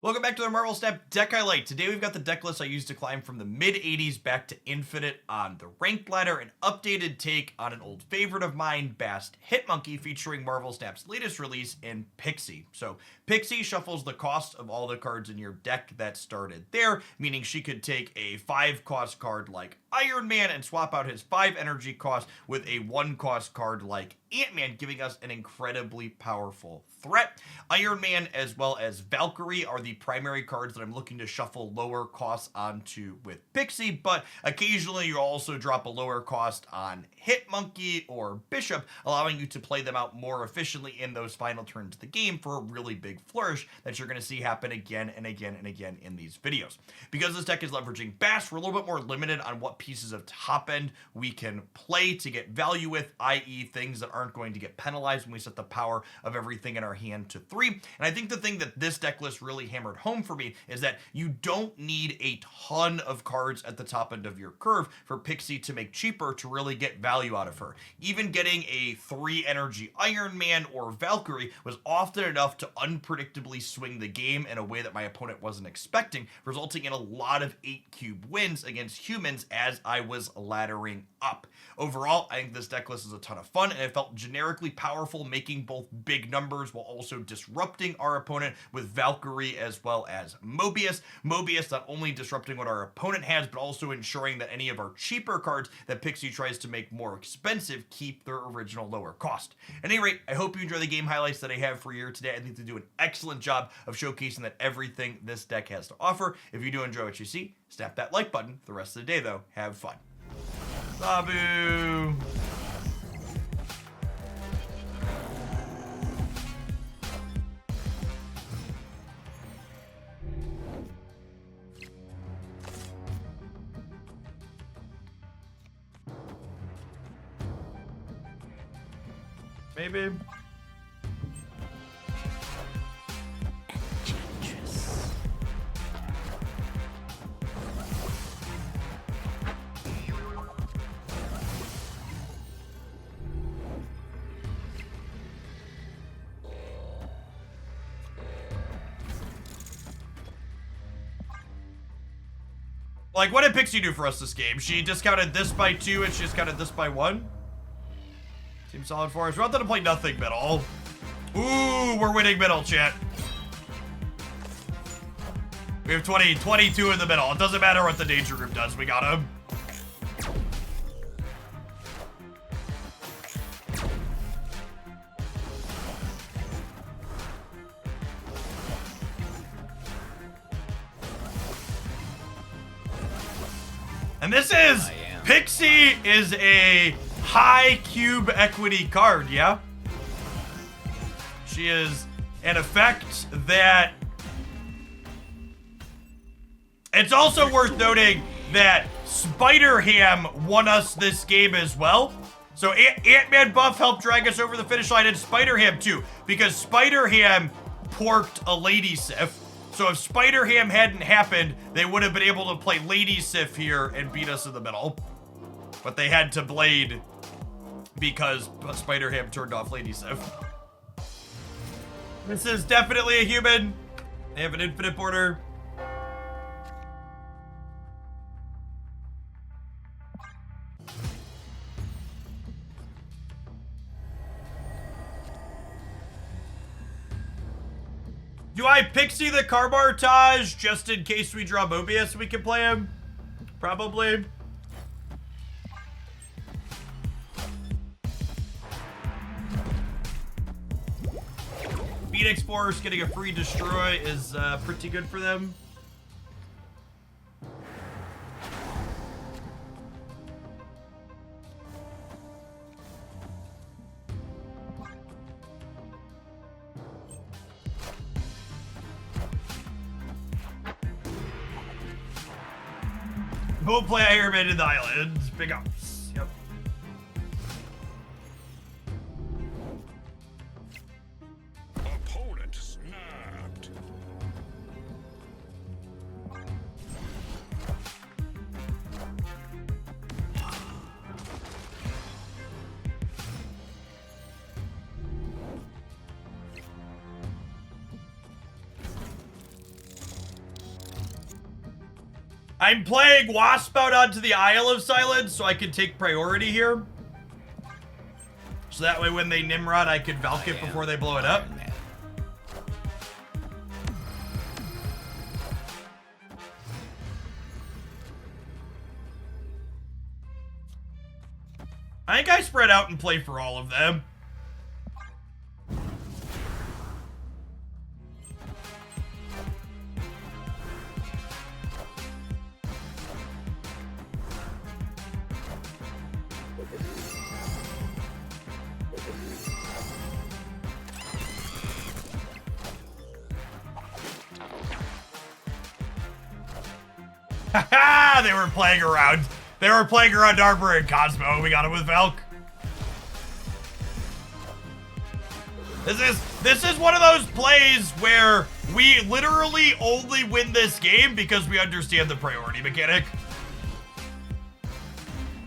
Welcome back to the Marvel Snap deck highlight. Today we've got the deck list I used to climb from the mid-80s back to Infinite on the ranked ladder, an updated take on an old favorite of mine, Bast Hitmonkey, featuring Marvel Snap's latest release in Pixie. So Pixie shuffles the cost of all the cards in your deck that started there, meaning she could take a 5-cost card like Iron Man and swap out his 5 energy cost with a 1-cost card like Ant-Man, giving us an incredibly powerful threat. Iron Man as well as Valkyrie are the primary cards that I'm looking to shuffle lower costs onto with Pixie, but occasionally you also drop a lower cost on Hitmonkey or Bishop, allowing you to play them out more efficiently in those final turns of the game for a really big flourish that you're going to see happen again and again and again in these videos. Because this deck is leveraging Bast, we're a little bit more limited on what pieces of top end we can play to get value with, i.e. things that aren't going to get penalized when we set the power of everything in our hand to 3. And I think the thing that this deck list really hammered home for me is that you don't need a ton of cards at the top end of your curve for Pixie to make cheaper to really get value out of her. Even getting a 3 energy Iron Man or Valkyrie was often enough to unpredictably swing the game in a way that my opponent wasn't expecting, resulting in a lot of 8 cube wins against humans as I was laddering up. Overall, I think this deck list is a ton of fun, and it felt generically powerful, making both big numbers while also disrupting our opponent with Valkyrie as well as Mobius. Mobius not only disrupting what our opponent has, but also ensuring that any of our cheaper cards that Pixie tries to make more expensive keep their original lower cost. At any rate, I hope you enjoy the game highlights that I have for you today. I think they do an excellent job of showcasing that everything this deck has to offer. If you do enjoy what you see, snap that like button. The rest of the day, though, have fun. Babu! Maybe. Like, what did Pixie do for us this game? She discounted this by 2 and she discounted this by 1? Seems solid for us. We're not gonna play nothing middle. Ooh, we're winning middle, chat. We have 22 in the middle. It doesn't matter what the danger group does. We got him. And this is, Pixie is a high cube equity card, yeah? She is an effect that... It's also worth noting that Spider-Ham won us this game as well. So Ant-Man buff helped drag us over the finish line, and Spider-Ham too, because Spider-Ham porked a Lady Sif. So if Spider-Ham hadn't happened, they would have been able to play Lady Sif here and beat us in the middle. But they had to Blade because Spider-Ham turned off Lady Sif. This is definitely a human. They have an infinite border. Do I Pixie the Carbartage just in case we draw Mobius we can play him? Probably. Phoenix Force getting a free destroy is pretty good for them. We'll play Iron Man in the islands. Big ups. Yep. Opponent snapped. I'm playing Wasp out onto the Isle of Silence so I can take priority here. So that way when they Nimrod, I can Valk it before they blow it up. I think I spread out and play for all of them. Haha! They were playing around. They were playing around Arbor and Cosmo. We got him with Valk. This is one of those plays where we literally only win this game because we understand the priority mechanic.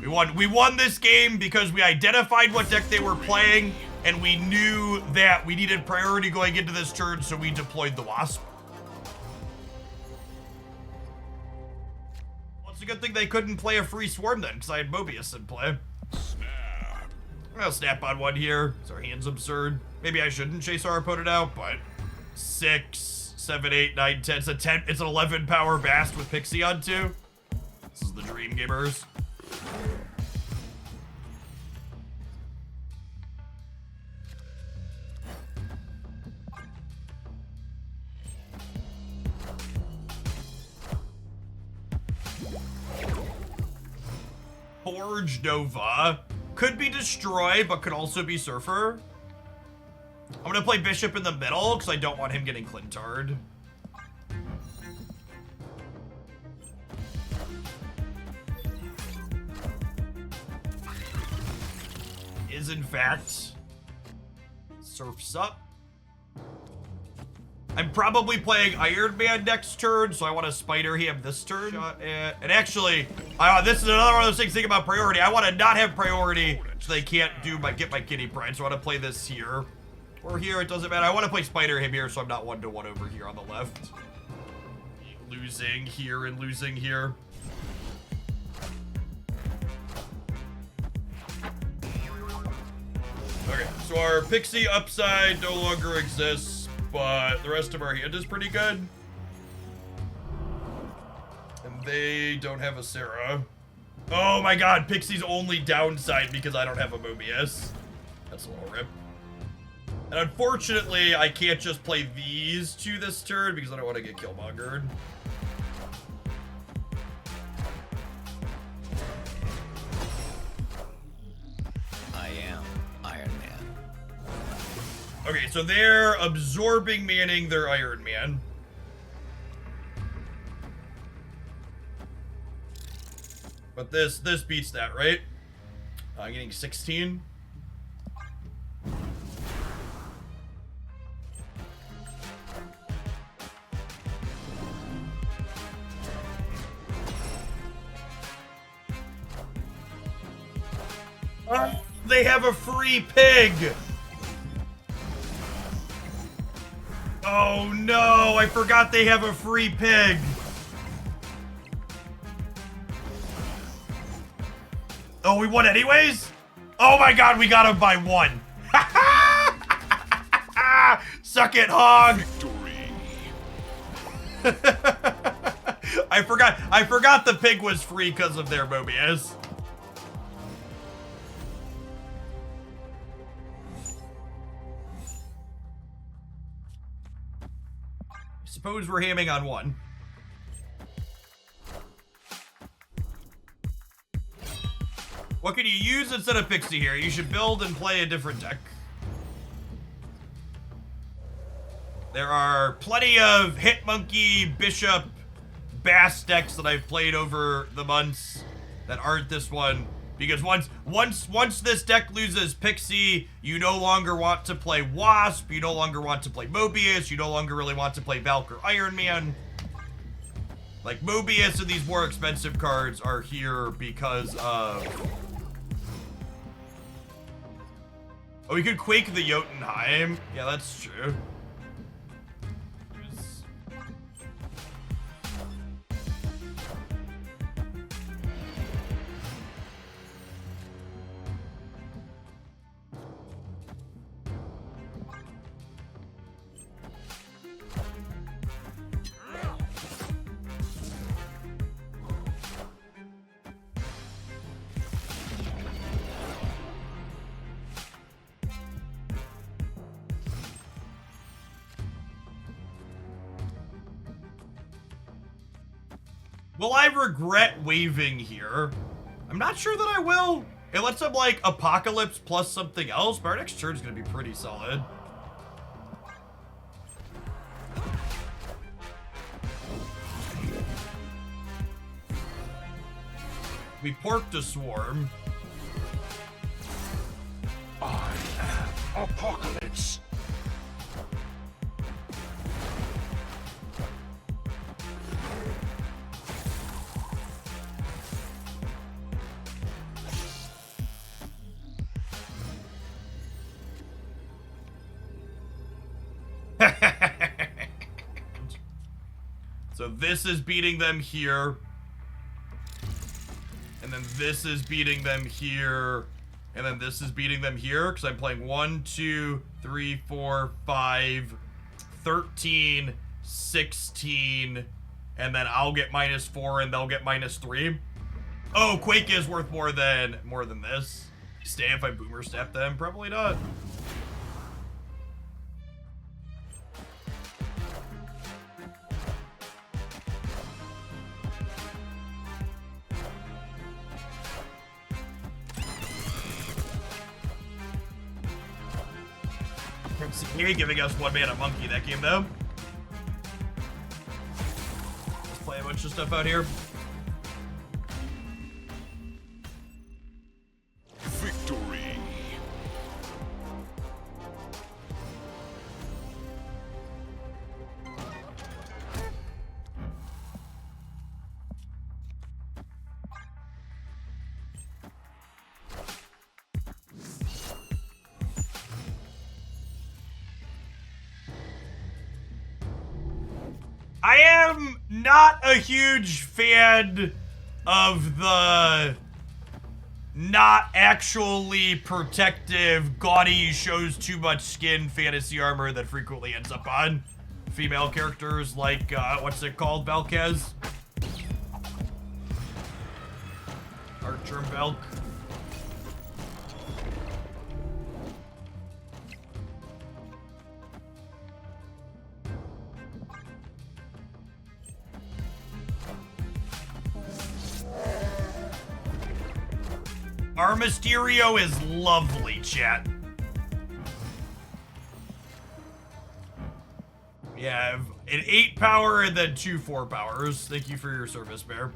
We won this game because we identified what deck they were playing, and we knew that we needed priority going into this turn, so we deployed the Wasp. Well, it's a good thing they couldn't play a free Swarm then, because I had Mobius in play. Snap. I'll snap on one here, so our hand's absurd. Maybe I shouldn't chase our opponent out, but 6, 7, 8, 9, 10. It's an 11 power Bast with Pixie on 2. This is the Dream Gamers. Forge Nova could be Destroy, but could also be Surfer. I'm gonna play Bishop in the middle because I don't want him getting Clintar'd. Is in fact Surf's up. I'm probably playing Iron Man next turn, so I want to Spider him this turn. And actually, this is another one of those things. Think about priority. I want to not have priority so they can't get my Kitty Pride. So I want to play this here. Or here, it doesn't matter. I want to play Spider him here so I'm not 1-to-1 over here on the left. Losing here and losing here. Okay, so our Pixie upside no longer exists, but the rest of our hand is pretty good. And they don't have a Sarah. Oh my god, Pixie's only downside because I don't have a Mobius. That's a little rip. And unfortunately, I can't just play these two this turn because I don't want to get Killmongered. I am Iron Man. Okay, so they're absorbing Manning their Iron Man. But this beats that, right? Getting 16. They have a free pig. Oh no, I forgot they have a free pig. Oh, we won anyways? Oh my god, we got him by 1. Suck it, hog. I forgot the pig was free because of their Mobius. Suppose we're hamming on 1. What can you use instead of Pixie here? You should build and play a different deck. There are plenty of Hitmonkey, Bishop, Bast decks that I've played over the months that aren't this one. Because once this deck loses Pixie, you no longer want to play Wasp, you no longer want to play Mobius, you no longer really want to play Valk or Iron Man. Like, Mobius and these more expensive cards are here because of... Oh, we could Quake the Jotunheim. Yeah, that's true. Will I regret waving here? I'm not sure that I will. It lets up like Apocalypse plus something else, but our next turn's gonna be pretty solid. We porked a swarm. I am Apocalypse. So this is beating them here. And then this is beating them here. And then this is beating them here. Because I'm playing 1, 2, 3, 4, 5, 13, 16. And then I'll get -4 and they'll get -3. Oh, Quake is worth more than this. Stay if I boomer step them? Probably not. Pixie giving us 1-mana monkey that game though. Let's play a bunch of stuff out here. Victory. I am not a huge fan of the not actually protective, gaudy, shows too much skin fantasy armor that frequently ends up on female characters like, what's it called, Valkez? Archer Belk. Our Mysterio is lovely, chat. We have an 8 power and then 2 4 powers. Thank you for your service, Bear.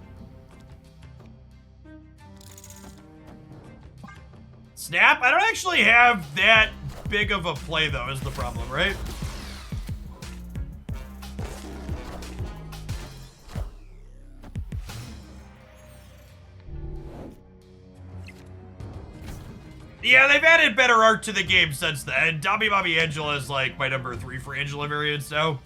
Snap? I don't actually have that big of a play, though, is the problem, right? Yeah, they've added better art to the game since then. Dobby Bobby Angela is like my number 3 for Angela variants now.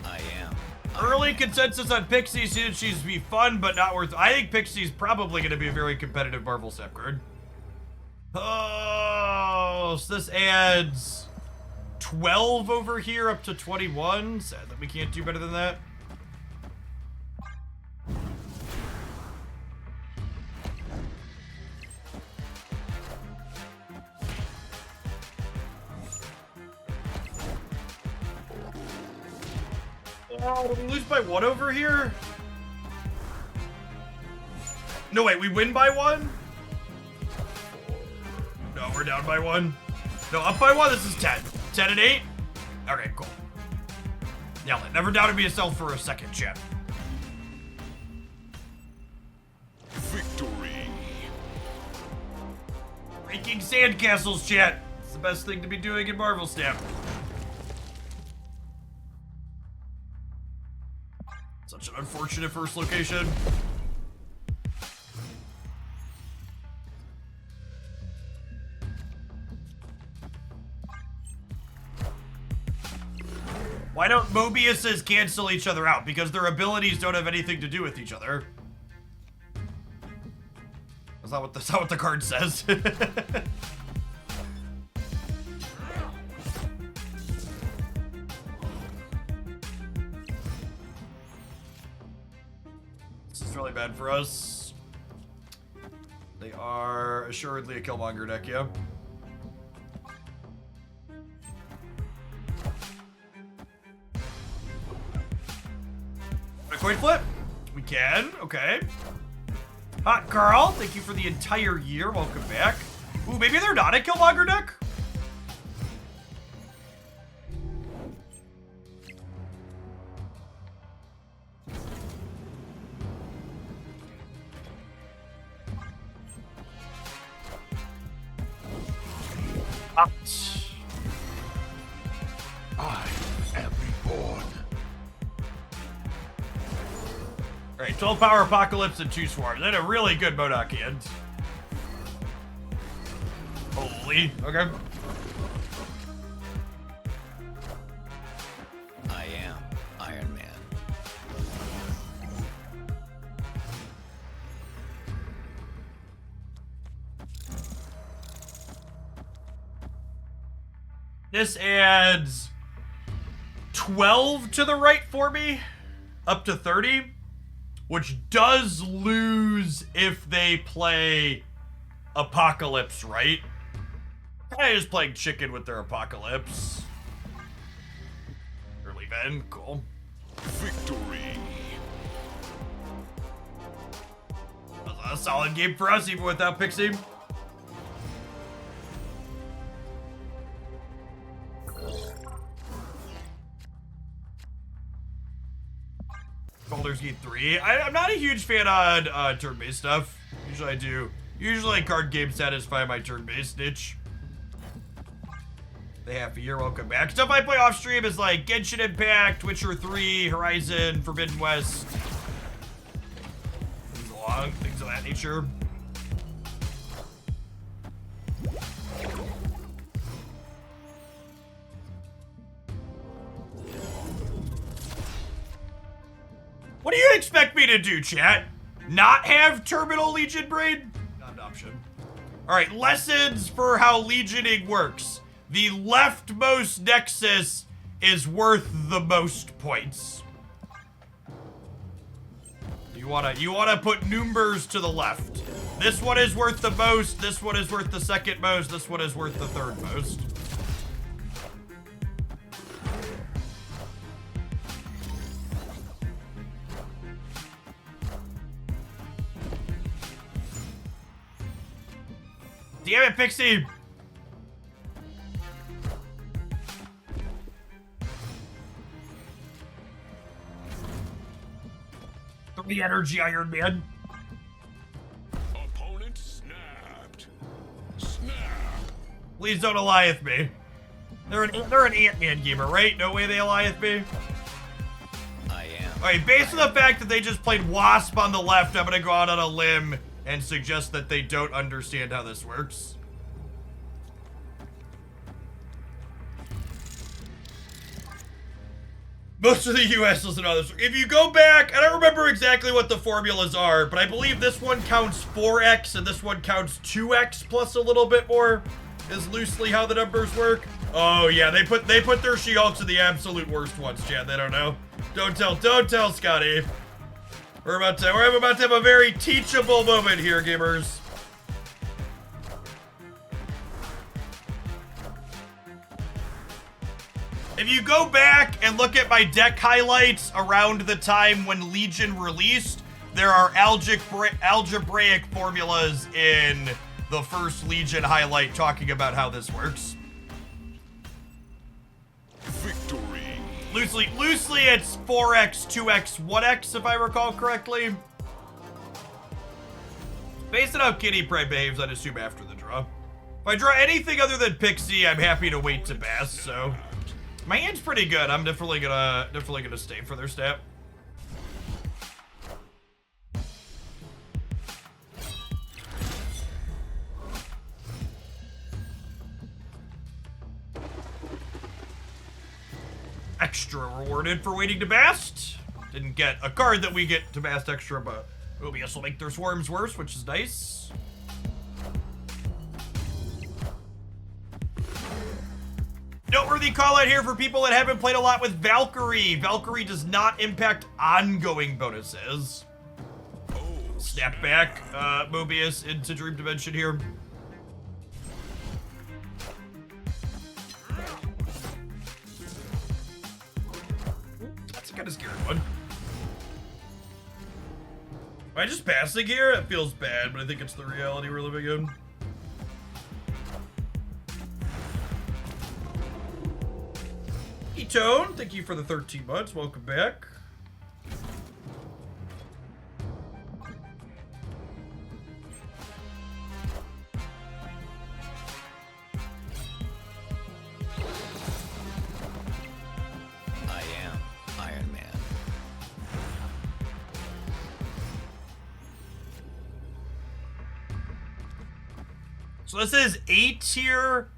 I am. Early consensus on Pixie seems she's be fun, but not worth. I think Pixie's probably going to be a very competitive Marvel Snap card. Oh, so this adds 12 over here up to 21. Sad that we can't do better than that. Oh, did we lose by 1 over here? No, wait, we win by 1? No, we're down by 1. No, up by 1, this is 10. 10 and 8? Okay, cool. Nailed it. Never doubted me yourself for a second, chat. Victory. Breaking sandcastles, chat. It's the best thing to be doing in Marvel Snap. Such an unfortunate first location. Why don't Mobiuses cancel each other out? Because their abilities don't have anything to do with each other. That's not what the card says. This is really bad for us. They are assuredly a Killmonger deck, yeah. Coin flip? We can, okay. Hot Carl, thank you for the entire year. Welcome back. Ooh, maybe they're not a Killmonger deck? I am reborn. Alright, 12 power Apocalypse and 2 Swarms. That's a really good Modok end. Holy. Okay. I am Iron Man. This adds 12 to the right for me, up to 30, which does lose if they play Apocalypse, right? Kind of just playing chicken with their Apocalypse. Early Ben, cool. Victory. That was a solid game for us, even without Pixie. Baldur's Gate 3. I'm not a huge fan on turn-based stuff. Usually I do. Usually card games satisfy my turn-based niche. The half a year, welcome back. Stuff I play off stream is like Genshin Impact, Witcher 3, Horizon, Forbidden West. Things of that nature. What do you expect me to do, chat? Not have Terminal Legion Brain? Not an option. Alright, lessons for how Legioning works. The leftmost nexus is worth the most points. You wanna put numbers to the left. This one is worth the most, this one is worth the second most, this one is worth the third most. Damn it, Pixie! The energy, Iron Man. Opponent snapped. Snap. Please don't Eliath me. They're an Ant-Man gamer, right? No way they Eliath me. I am. Alright, based on the fact that they just played Wasp on the left, I'm gonna go out on a limb and suggest that they don't understand how this works. Most of the US doesn't know this. If you go back, I don't remember exactly what the formulas are, but I believe this one counts 4x and this one counts 2x plus a little bit more, is loosely how the numbers work. Oh yeah, they put their She-Hulks in the absolute worst ones, Chad. They don't know. Don't tell Scotty. We're about to have a very teachable moment here, gamers. If you go back and look at my deck highlights around the time when Legion released, there are algebraic formulas in the first Legion highlight talking about how this works. Victory. Loosely it's 4x, 2x, 1x, if I recall correctly. Based on how Kitty Prey behaves, I'd assume after the draw. If I draw anything other than Pixie, I'm happy to wait to Bast, so. My hand's pretty good. I'm definitely gonna stay for their stat. Extra rewarded for waiting to Bast. Didn't get a card that we get to Bast extra, but OBS will make their swarms worse, which is nice. Noteworthy call out here for people that haven't played a lot with Valkyrie. Valkyrie does not impact ongoing bonuses. Snap back, Mobius into Dream Dimension here. That's a kind of scary one. Am I just passing here? It feels bad, but I think it's the reality we're living in. Etone, thank you for the 13 months. Welcome back. I am Iron Man. So this is A tier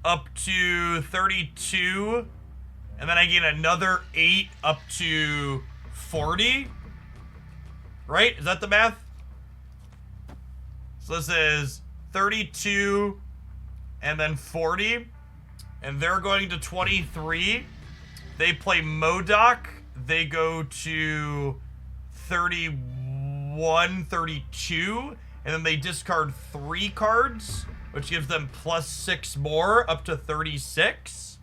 up to 32, and then I get another 8 up to 40. Right? Is that the math? So this is 32 and then 40, and they're going to 23. They play MODOK. They go to 31, 32, and then they discard 3 cards, which gives them plus 6 more, up to 36.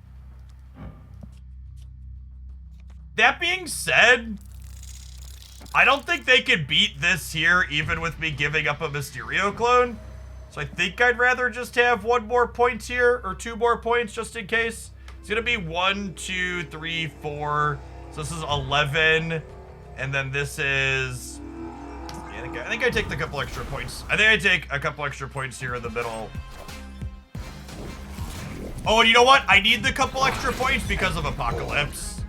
That being said, I don't think they could beat this here, even with me giving up a Mysterio clone. So I think I'd rather just have 1 more point here, or 2 more points, just in case. It's gonna be 1, 2, 3, 4. So this is 11, and then this is... I think I take the couple extra points. I think I take a couple extra points here in the middle. Oh, and you know what? I need the couple extra points because of Apocalypse.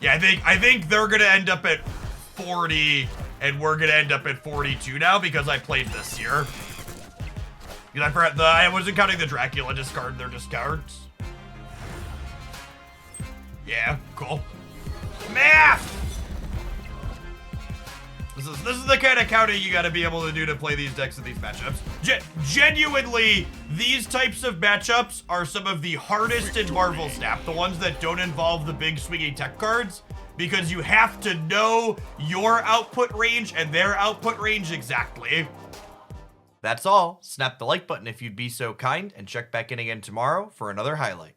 Yeah, I think they're gonna end up at 40, and we're gonna end up at 42 now because I played this here. Because I wasn't counting the Dracula discard. Their discards. Yeah, cool. Math! This is the kind of counting you gotta be able to do to play these decks in these matchups. Genuinely, these types of matchups are some of the hardest in Marvel Snap. The ones that don't involve the big swinging tech cards. Because you have to know your output range and their output range exactly. That's all. Snap the like button if you'd be so kind, and check back in again tomorrow for another highlight.